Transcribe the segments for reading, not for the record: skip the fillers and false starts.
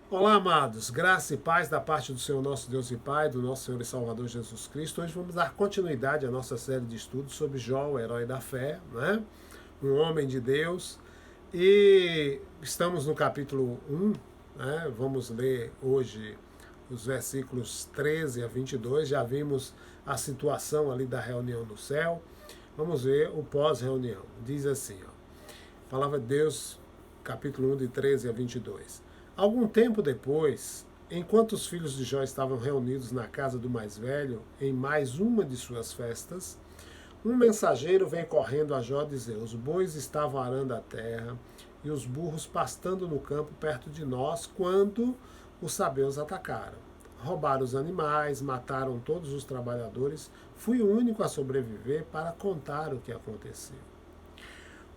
Olá, amados, graça e paz da parte do Senhor nosso Deus e Pai, do nosso Senhor e Salvador Jesus Cristo. Hoje vamos dar continuidade à nossa série de estudos sobre Jó, o herói da fé, né? Um homem de Deus. E estamos no capítulo 1, né? Vamos ler hoje os versículos 13 a 22. Já vimos a situação ali da reunião no céu. Vamos ver o pós-reunião. Diz assim, ó, Palavra de Deus, capítulo 1, de 13 a 22. Algum tempo depois, enquanto os filhos de Jó estavam reunidos na casa do mais velho, em mais uma de suas festas, um mensageiro veio correndo a Jó dizer: os bois estavam arando a terra e os burros pastando no campo perto de nós, quando os sabeus atacaram. Roubaram os animais, mataram todos os trabalhadores. Fui o único a sobreviver para contar o que aconteceu.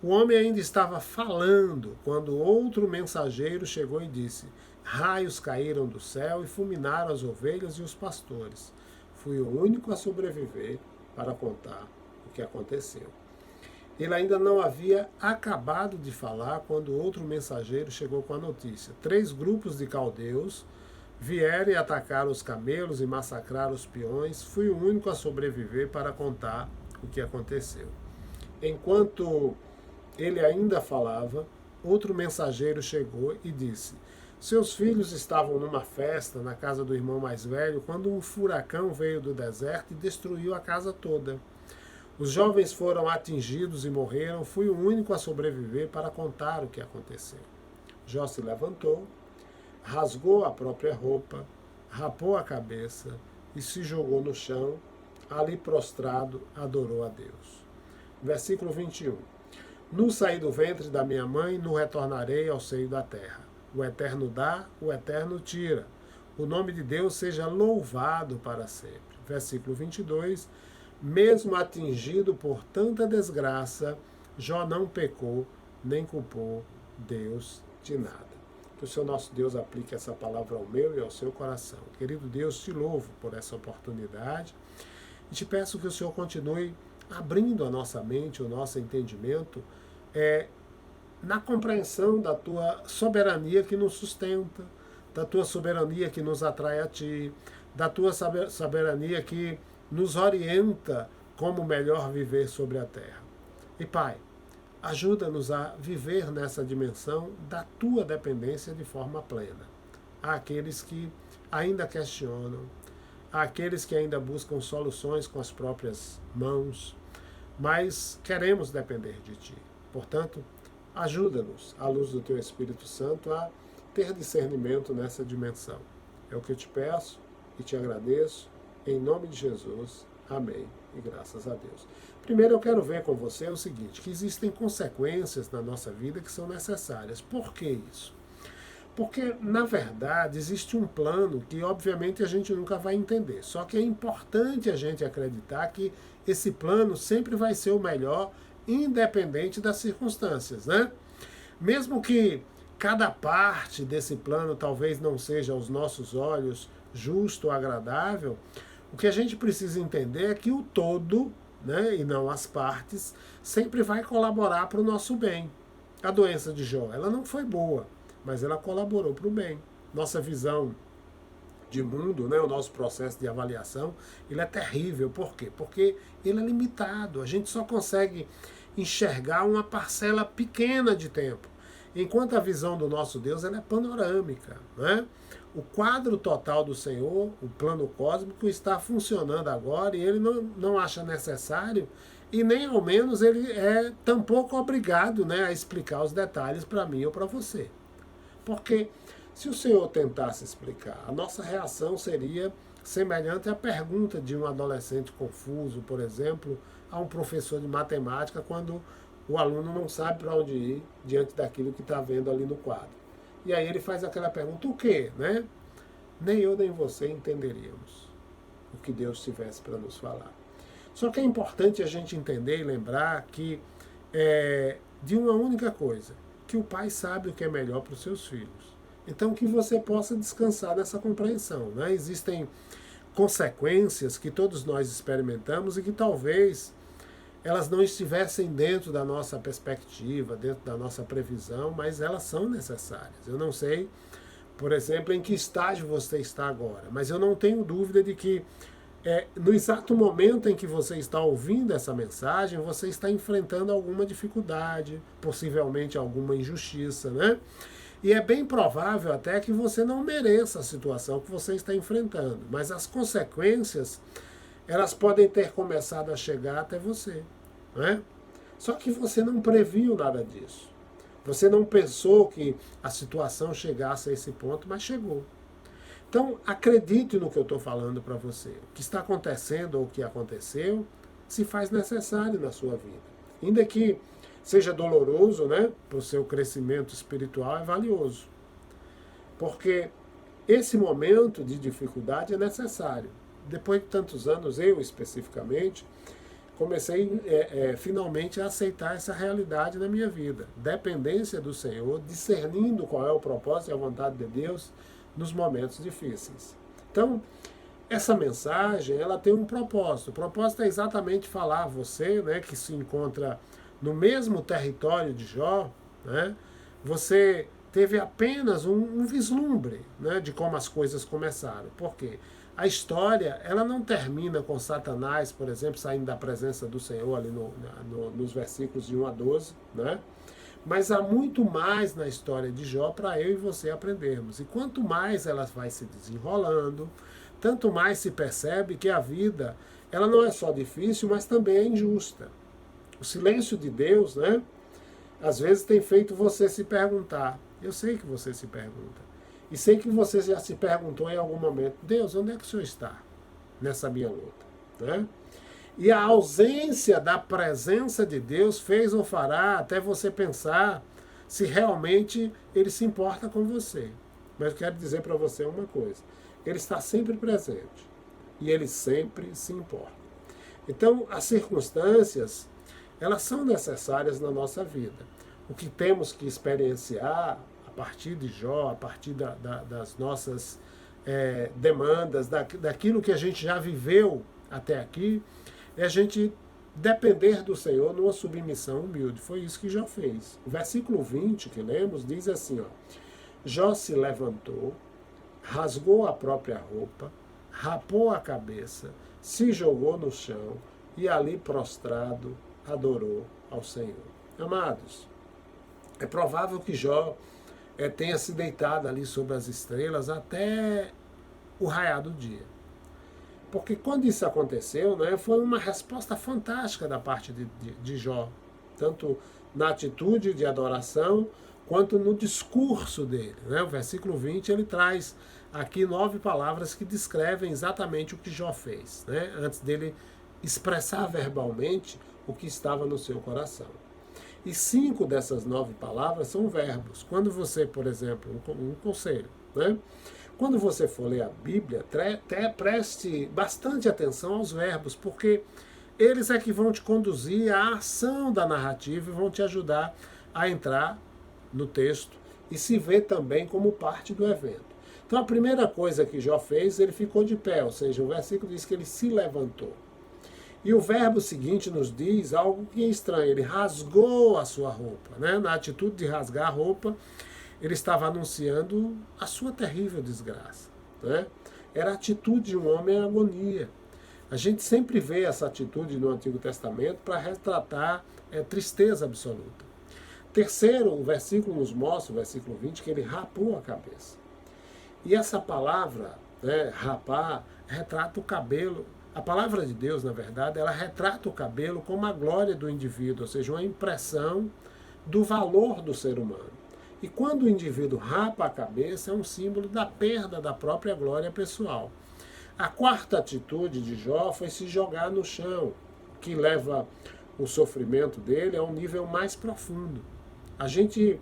O homem ainda estava falando quando outro mensageiro chegou e disse: raios caíram do céu e fulminaram as ovelhas e os pastores. Fui o único a sobreviver para contar o que aconteceu. Ele ainda não havia acabado de falar quando outro mensageiro chegou com a notícia: 3 grupos de caldeus vieram e atacaram os camelos e massacraram os peões. Fui o único a sobreviver para contar o que aconteceu. Enquanto ele ainda falava, outro mensageiro chegou e disse: seus filhos estavam numa festa na casa do irmão mais velho quando um furacão veio do deserto e destruiu a casa toda. Os jovens foram atingidos e morreram. Fui o único a sobreviver para contar o que aconteceu. Jó se levantou, rasgou a própria roupa, rapou a cabeça e se jogou no chão. Ali prostrado, adorou a Deus. Versículo 21. No saí do ventre da minha mãe, no retornarei ao seio da terra. O Eterno dá, o Eterno tira. O nome de Deus seja louvado para sempre. Versículo 22. Mesmo atingido por tanta desgraça, Jó não pecou, nem culpou Deus de nada. Que o Senhor nosso Deus aplique essa palavra ao meu e ao seu coração. Querido Deus, te louvo por essa oportunidade e te peço que o Senhor continue abrindo a nossa mente, o nosso entendimento, na compreensão da tua soberania que nos sustenta, da tua soberania que nos atrai a ti, da tua soberania que nos orienta como melhor viver sobre a terra. E Pai, ajuda-nos a viver nessa dimensão da tua dependência de forma plena. Há aqueles que ainda questionam, há aqueles que ainda buscam soluções com as próprias mãos, mas queremos depender de Ti. Portanto, ajuda-nos, à luz do Teu Espírito Santo, a ter discernimento nessa dimensão. É o que eu te peço e te agradeço, em nome de Jesus. Amém e graças a Deus. Primeiro eu quero ver com você o seguinte, que existem consequências na nossa vida que são necessárias. Por que isso? Porque, na verdade, existe um plano que, obviamente, a gente nunca vai entender. Só que é importante a gente acreditar que esse plano sempre vai ser o melhor, independente das circunstâncias, né? Mesmo que cada parte desse plano talvez não seja aos nossos olhos justo ou agradável, o que a gente precisa entender é que o todo, né, e não as partes, sempre vai colaborar para o nosso bem. A doença de Jó, ela não foi boa, mas ela colaborou para o bem. Nossa visão de mundo, né, o nosso processo de avaliação, ele é terrível. Por quê? Porque ele é limitado. A gente só consegue enxergar uma parcela pequena de tempo, enquanto a visão do nosso Deus ela é panorâmica. Né? O quadro total do Senhor, o plano cósmico, está funcionando agora e ele não acha necessário e nem ao menos ele é tampouco obrigado, né, a explicar os detalhes para mim ou para você. Porque se o Senhor tentasse explicar, a nossa reação seria semelhante à pergunta de um adolescente confuso, por exemplo, a um professor de matemática, quando o aluno não sabe para onde ir diante daquilo que está vendo ali no quadro. E aí ele faz aquela pergunta: o quê? Né? Nem eu nem você entenderíamos o que Deus tivesse para nos falar. Só que é importante a gente entender e lembrar que de uma única coisa, que o pai sabe o que é melhor para os seus filhos. Então que você possa descansar nessa compreensão. Né? Existem consequências que todos nós experimentamos e que talvez elas não estivessem dentro da nossa perspectiva, dentro da nossa previsão, mas elas são necessárias. Eu não sei Por exemplo, em que estágio você está agora. Mas eu não tenho dúvida de que no exato momento em que você está ouvindo essa mensagem, você está enfrentando alguma dificuldade, possivelmente alguma injustiça, né? E é bem provável até que você não mereça a situação que você está enfrentando, mas as consequências, elas podem ter começado a chegar até você, né? Só que você não previu nada disso. Você não pensou que a situação chegasse a esse ponto, mas chegou. Então, acredite no que eu estou falando para você. O que está acontecendo ou o que aconteceu se faz necessário na sua vida. Ainda que seja doloroso, né, para o seu crescimento espiritual, é valioso. Porque esse momento de dificuldade é necessário. Depois de tantos anos, eu especificamente, comecei finalmente a aceitar essa realidade na minha vida. Dependência do Senhor, discernindo qual é o propósito e a vontade de Deus nos momentos difíceis. Então, essa mensagem, ela tem um propósito. O propósito é exatamente falar a você, né, que se encontra no mesmo território de Jó, né, você teve apenas um vislumbre, né, de como as coisas começaram. Por quê? A história, ela não termina com Satanás, por exemplo, saindo da presença do Senhor ali nos versículos de 1 a 12, né? Mas há muito mais na história de Jó para eu e você aprendermos. E quanto mais ela vai se desenrolando, tanto mais se percebe que a vida, ela não é só difícil, mas também é injusta. O silêncio de Deus, né, às vezes tem feito você se perguntar. Eu sei que você se pergunta. E sei que você já se perguntou em algum momento, Deus, onde é que o Senhor está nessa minha luta? Né? E a ausência da presença de Deus fez ou fará até você pensar se realmente Ele se importa com você. Mas eu quero dizer para você uma coisa, Ele está sempre presente e Ele sempre se importa. Então, as circunstâncias, elas são necessárias na nossa vida. O que temos que experienciar a partir de Jó, a partir das nossas demandas, daquilo que a gente já viveu até aqui, é a gente depender do Senhor numa submissão humilde. Foi isso que Jó fez. O versículo 20 que lemos diz assim, ó, Jó se levantou, rasgou a própria roupa, rapou a cabeça, se jogou no chão e ali prostrado adorou ao Senhor. Amados, é provável que Jó tenha se deitado ali sobre as estrelas até o raiar do dia. Porque quando isso aconteceu, né, foi uma resposta fantástica da parte de Jó, tanto na atitude de adoração, quanto no discurso dele. Né? O versículo 20 ele traz aqui 9 palavras que descrevem exatamente o que Jó fez, né, antes dele expressar verbalmente o que estava no seu coração. E 5 dessas 9 palavras são verbos. Quando você, por exemplo, um conselho, né? Quando você for ler a Bíblia, preste bastante atenção aos verbos, porque eles é que vão te conduzir à ação da narrativa e vão te ajudar a entrar no texto e se ver também como parte do evento. Então a primeira coisa que Jó fez, ele ficou de pé, ou seja, o versículo diz que ele se levantou. E o verbo seguinte nos diz algo que é estranho, ele rasgou a sua roupa. Né? Na atitude de rasgar a roupa, ele estava anunciando a sua terrível desgraça. Né? Era a atitude de um homem em agonia. A gente sempre vê essa atitude no Antigo Testamento para retratar tristeza absoluta. Terceiro, o versículo nos mostra, o versículo 20, que ele rapou a cabeça. E essa palavra, né, rapar, retrata o cabelo. A palavra de Deus, na verdade, ela retrata o cabelo como a glória do indivíduo, ou seja, uma impressão do valor do ser humano. E quando o indivíduo rapa a cabeça, é um símbolo da perda da própria glória pessoal. A quarta atitude de Jó foi se jogar no chão, que leva o sofrimento dele a um nível mais profundo. A gente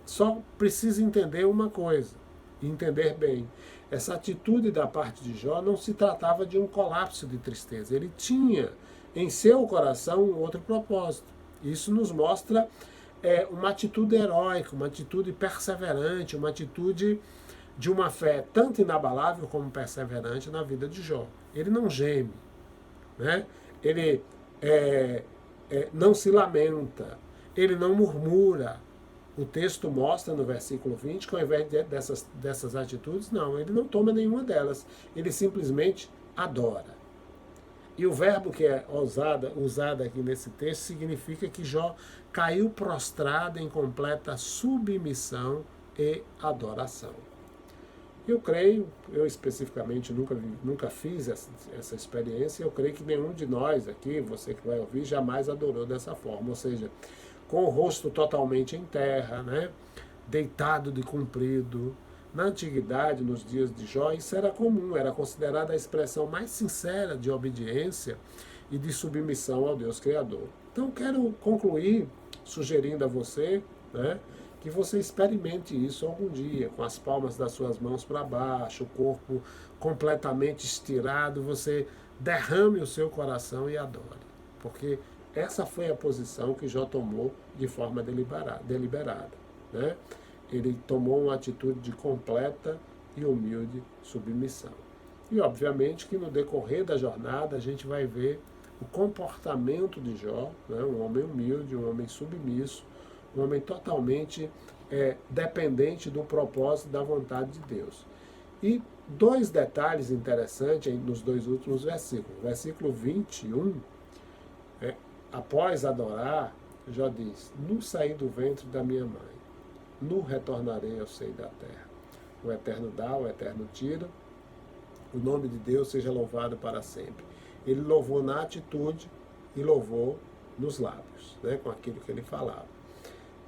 só precisa entender uma coisa, entender bem. Essa atitude da parte de Jó não se tratava de um colapso de tristeza. Ele tinha em seu coração um outro propósito. Isso nos mostra uma atitude heróica, uma atitude perseverante, uma atitude de uma fé tanto inabalável como perseverante na vida de Jó. Ele não geme, né? Ele não se lamenta, ele não murmura, O texto mostra no versículo 20 que ao invés dessas atitudes, não, ele não toma nenhuma delas. Ele simplesmente adora. E o verbo que é usado aqui nesse texto significa que Jó caiu prostrado em completa submissão e adoração. Eu creio, eu especificamente nunca fiz essa experiência, eu creio que nenhum de nós aqui, você que vai ouvir, jamais adorou dessa forma, ou seja, com o rosto totalmente em terra, né? Deitado de comprido. Na antiguidade, nos dias de Jó, isso era comum, era considerada a expressão mais sincera de obediência e de submissão ao Deus Criador. Então, quero concluir sugerindo a você, né, que você experimente isso algum dia, com as palmas das suas mãos para baixo, o corpo completamente estirado, você derrame o seu coração e adore. Porque essa foi a posição que Jó tomou de forma deliberada, né? Ele tomou uma atitude de completa e humilde submissão. E, obviamente, que no decorrer da jornada a gente vai ver o comportamento de Jó, né? Um homem humilde, um homem submisso, um homem totalmente dependente do propósito e da vontade de Deus. E dois detalhes interessantes nos dois últimos versículos. Versículo 21, após adorar, Jó diz: "Nu saí do ventre da minha mãe, nu retornarei ao seio da terra. O Eterno dá, o Eterno tira. O nome de Deus seja louvado para sempre." Ele louvou na atitude e louvou nos lábios, né, com aquilo que ele falava.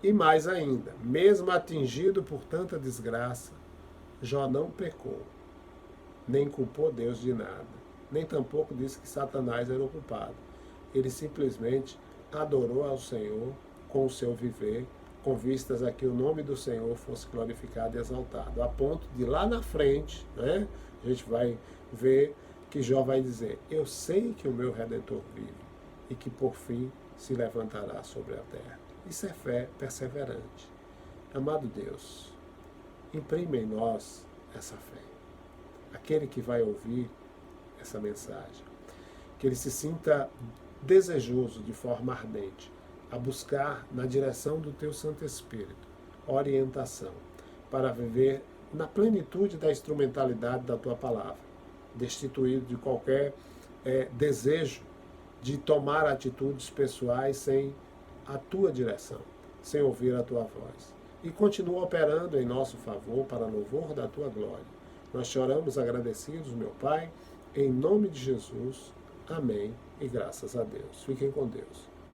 E mais ainda, mesmo atingido por tanta desgraça, Jó não pecou, nem culpou Deus de nada, nem tampouco disse que Satanás era o culpado. Ele simplesmente adorou ao Senhor com o seu viver, com vistas a que o nome do Senhor fosse glorificado e exaltado, a ponto de lá na frente, né, a gente vai ver que Jó vai dizer: "Eu sei que o meu Redentor vive e que por fim se levantará sobre a terra." Isso é fé perseverante. Amado Deus, imprime em nós essa fé. Aquele que vai ouvir essa mensagem, que ele se sinta desejoso de forma ardente a buscar na direção do teu Santo Espírito orientação para viver na plenitude da instrumentalidade da tua palavra, destituído de qualquer desejo de tomar atitudes pessoais sem a tua direção, sem ouvir a tua voz. E continua operando em nosso favor para louvor da tua glória. Nós choramos agradecidos, meu Pai, em nome de Jesus. Amém e graças a Deus. Fiquem com Deus.